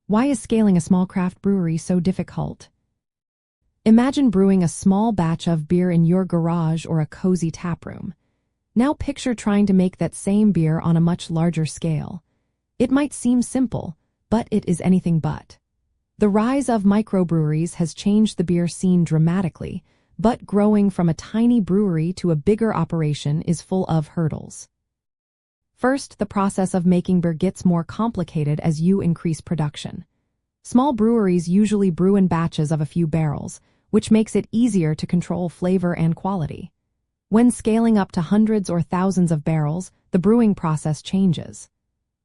Why is scaling a small craft brewery so difficult? Imagine brewing a small batch of beer in your garage or a cozy taproom. Now picture trying to make that same beer on a much larger scale. It might seem simple, but it is anything but. The rise of microbreweries has changed the beer scene dramatically, but growing from a tiny brewery to a bigger operation is full of hurdles. First, the process of making beer gets more complicated as you increase production. Small breweries usually brew in batches of a few barrels, which makes it easier to control flavor and quality. When scaling up to hundreds or thousands of barrels, the brewing process changes.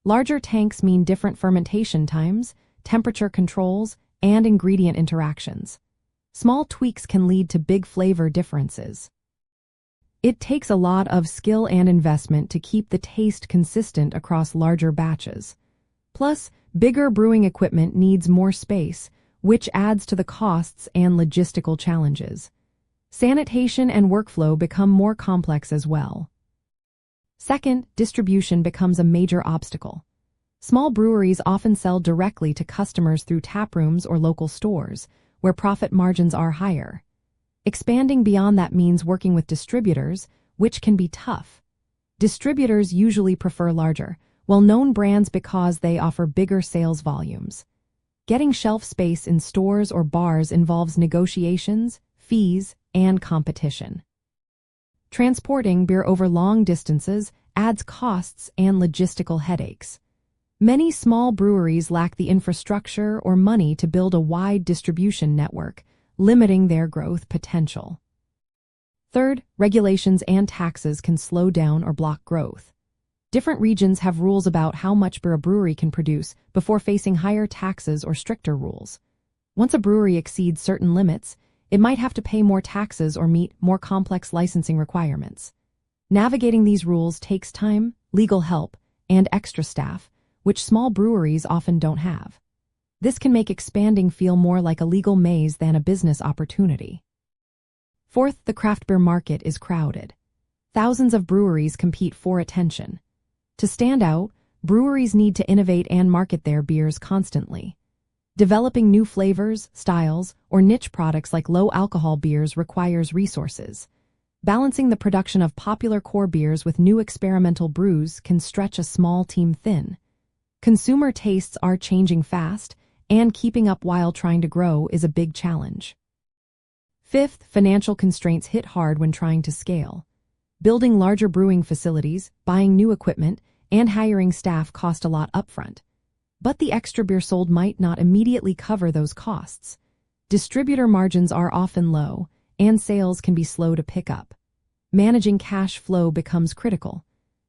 Larger tanks mean different fermentation times, temperature controls, and ingredient interactions. Small tweaks can lead to big flavor differences. It takes a lot of skill and investment to keep the taste consistent across larger batches. Plus, bigger brewing equipment needs more space, which adds to the costs and logistical challenges. Sanitation and workflow become more complex as well. Second, distribution becomes a major obstacle. Small breweries often sell directly to customers through taprooms or local stores, where profit margins are higher. Expanding beyond that means working with distributors, which can be tough. Distributors usually prefer larger, well-known brands because they offer bigger sales volumes. Getting shelf space in stores or bars involves negotiations, fees, and competition. Transporting beer over long distances adds costs and logistical headaches. Many small breweries lack the infrastructure or money to build a wide distribution network, limiting their growth potential. Third, regulations and taxes can slow down or block growth. Different regions have rules about how much beer a brewery can produce before facing higher taxes or stricter rules. Once a brewery exceeds certain limits, it might have to pay more taxes or meet more complex licensing requirements. Navigating these rules takes time, legal help, and extra staff, which small breweries often don't have. This can make expanding feel more like a legal maze than a business opportunity. Fourth, the craft beer market is crowded. Thousands of breweries compete for attention. To stand out, breweries need to innovate and market their beers constantly. Developing new flavors, styles, or niche products like low-alcohol beers requires resources. Balancing the production of popular core beers with new experimental brews can stretch a small team thin. Consumer tastes are changing fast, and keeping up while trying to grow is a big challenge. Fifth, financial constraints hit hard when trying to scale. Building larger brewing facilities, buying new equipment, and hiring staff cost a lot upfront. But the extra beer sold might not immediately cover those costs. Distributor margins are often low, and sales can be slow to pick up. Managing cash flow becomes critical.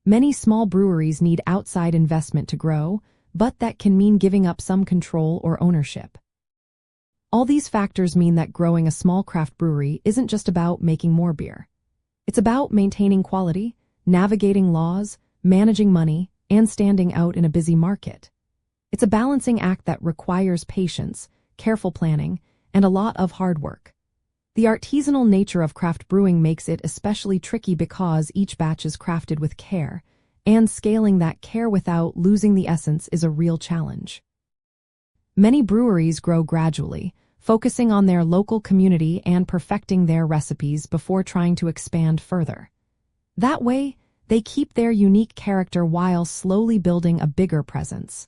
Many small breweries need outside investment to grow, but that can mean giving up some control or ownership. All these factors mean that growing a small craft brewery isn't just about making more beer. It's about maintaining quality, navigating laws, managing money, and standing out in a busy market. It's a balancing act that requires patience, careful planning, and a lot of hard work. The artisanal nature of craft brewing makes it especially tricky because each batch is crafted with care, and scaling that care without losing the essence is a real challenge. Many breweries grow gradually, focusing on their local community and perfecting their recipes before trying to expand further. That way, they keep their unique character while slowly building a bigger presence.